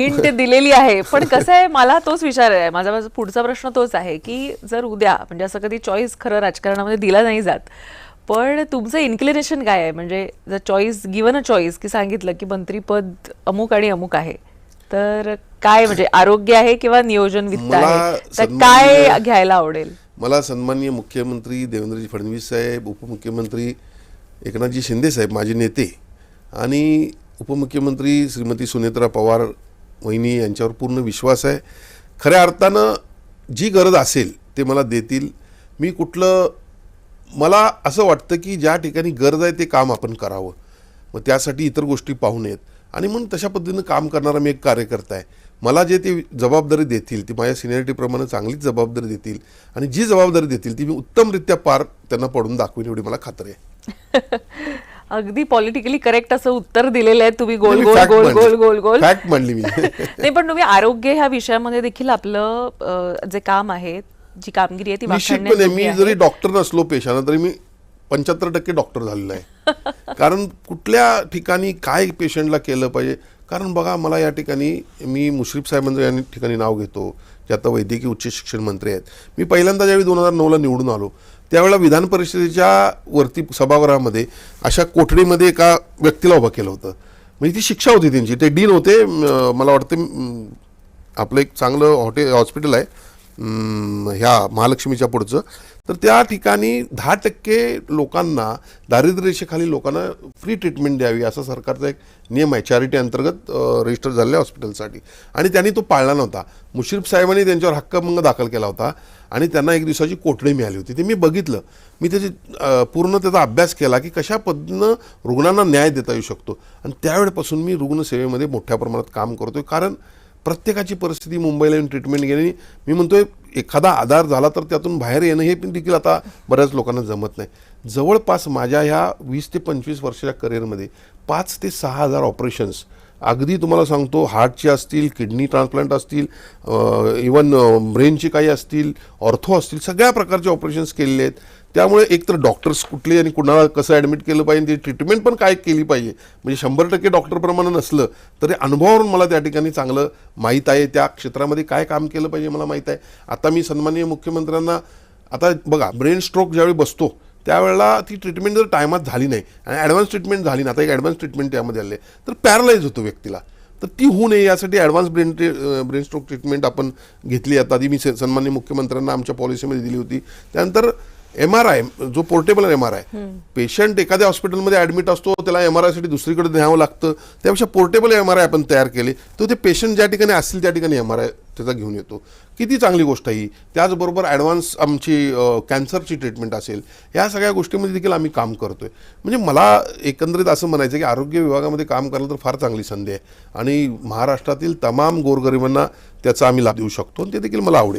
Hint दिलेली आहे. पण कसं आहे, मला तोच विचार आहे, माझा पुढचा प्रश्न तोच आहे की जर उद्या म्हणजे असं कधी चॉईस खरं राजकारणामध्ये दिला नाही जात, पण तुमचं इन्क्लिनेशन काय आहे? म्हणजे जर चॉईस गिवन अ चॉईस की सांगितलं की मंत्रीपद अमुक आणि अमुक आहे, तर काय म्हणजे आरोग्य आहे किंवा नियोजन वित्त आहे, तर काय घ्यायला आवडेल? मला सन्माननीय मुख्यमंत्री देवेंद्रजी फडणवीस साहेब, उपमुख्यमंत्री एकनाथजी शिंदे साहेब माझे नेते आणि उपमुख्यमंत्री श्रीमती सुनेत्रा पवार वहिनी यांच्यावर पूर्ण विश्वास आहे. खऱ्या अर्थानं जी गरज असेल ते मला देतील. मी मला असं वाटतं की ज्या ठिकाणी गरज आहे ते काम आपण करावं, मग त्यासाठी इतर गोष्टी पाहू नयेत आणि म्हणून तशा पद्धतीनं काम करणारा मी एक कार्यकर्ता आहे. मला जे ते जबाबदारी देतील ती माझ्या सिनियरिटीप्रमाणे चांगलीच जबाबदारी देतील आणि जी जबाबदारी देतील ती मी उत्तमरित्या पार त्यांना पडून दाखवीन एवढी मला खात्री आहे. अगदी पॉलिटिकली करेक्ट असं उत्तर दिलेलं आहे तुम्ही. गोल गोल गोल गोल गोल गोल फॅक्ट म्हणली मी. नाही, पण तुम्ही आरोग्य ह्या विषयामध्ये देखील आपलं जे काम आहे, जी कामगिरी आहे ती निश्चितपणे मी जरी डॉक्टर नसलो पेशानं तरी मी 75% डॉक्टर झालेलो आहे. कारण कुठल्या ठिकाणी काय पेशंटला केलं पाहिजे. कारण बघा, मला या ठिकाणी मी मुश्रीफ साहेबांचं या ठिकाणी नाव घेतो जे आता वैद्यकीय उच्च शिक्षण मंत्री आहेत. मी पहिल्यांदा ज्यावेळी 2009ला निवडून आलो त्यावेळेला विधान परिषदेच्या वरती सभागृहामध्ये अशा कोठडीमध्ये एका व्यक्तीला उभं केलं होतं. म्हणजे ती शिक्षा होती त्यांची. ते डीन होते. मला वाटतं आपलं एक चांगलं हॉस्पिटल आहे ह्या महालक्ष्मीच्या पुढचं. तर त्या ठिकाणी 10% लोकांना, दारिद्र्य रेषेखाली लोकांना फ्री ट्रीटमेंट द्यावी असा सरकारचा एक नियम आहे चॅरिटी अंतर्गत रजिस्टर झालेल्या हॉस्पिटलसाठी. आणि त्यांनी तो पाळला नव्हता. मुश्रीफ साहेबांनी त्यांच्यावर हक्कभंग दाखल केला होता आणि त्यांना 1 दिवसाची कोठडी मिळाली होती. ते मी बघितलं. मी पूर्ण त्याचा अभ्यास केला की कशा पद्धतीनं रुग्णांना न्याय देता येऊ शकतो. आणि त्यावेळेपासून मी रुग्णसेवेमध्ये मोठ्या प्रमाणात काम करतोय. कारण प्रत्येकाची परिस्थिती मुंबईला येऊन ट्रीटमेंट घेणे, मी म्हणतोय एखादा आधार झाला तर त्यातून बाहेर येणं हे पण देखील आता बऱ्याच लोकांना जमत नाही. जवळपास माझ्या ह्या 20 ते 25 वर्षाच्या करिअरमध्ये 5 ते 6 हजार ऑपरेशन्स, अगदी तुम्हाला सांगतो, हार्टचे असतील, किडनी ट्रान्सप्लांट असतील, इवन ब्रेनचे काही असतील, ऑर्थो असतील, सगळ्या प्रकारचे ऑपरेशन्स केलेले आहेत. त्यामुळे एकतर डॉक्टर्स कुठले आणि कुणाला कसं ॲडमिट केलं पाहिजे, ती ट्रीटमेंट पण काय केली पाहिजे, म्हणजे 100% डॉक्टरप्रमाणे नसलं तरी अनुभवावरून मला त्या ठिकाणी चांगलं माहीत आहे. त्या क्षेत्रामध्ये काय काम केलं पाहिजे मला माहीत आहे. आता मी सन्माननीय मुख्यमंत्र्यांना, आता बघा, ब्रेन स्ट्रोक ज्यावेळी बसतो त्यावेळेला ती ट्रीटमेंट जर टायमात झाली नाही आणि ॲडव्हान्स ट्रीटमेंट झाली ना, आता एक ॲडव्हान्स ट्रीटमेंट त्यामध्ये आले तर पॅरलाइज होतो व्यक्तीला. तर ती होऊ नये यासाठी ॲडव्हान्स ब्रेन स्ट्रोक ट्रीटमेंट आपण घेतली. आता ती मी सन्माननीय मुख्यमंत्र्यांना आमच्या पॉलिसीमध्ये दिली होती. त्यानंतर MRI, जो पोर्टेबल MRI, पेशंट एखाद्या हॉस्पिटलमध्ये ॲडमिट असतो, त्याला MRI साठी दुसरीकडे न्यावं लागतं. त्यापेक्षा पोर्टेबल MRI आपण तयार केले तर ते पेशंट ज्या ठिकाणी असतील त्या ठिकाणी MRI त्याचा घेऊन येतो. किती चांगली गोष्ट आहे ही. त्याचबरोबर ॲडव्हान्स आमची कॅन्सरची ट्रीटमेंट असेल, या सगळ्या गोष्टींमध्ये देखील आम्ही काम करतोय. म्हणजे मला एकंदरीत असं म्हणायचं की आरोग्य विभागामध्ये काम करायला तर फार चांगली संधी आहे आणि महाराष्ट्रातील तमाम गोरगरिबांना त्याचा आम्ही लाभ देऊ शकतो आणि ते देखील मला आवडेल.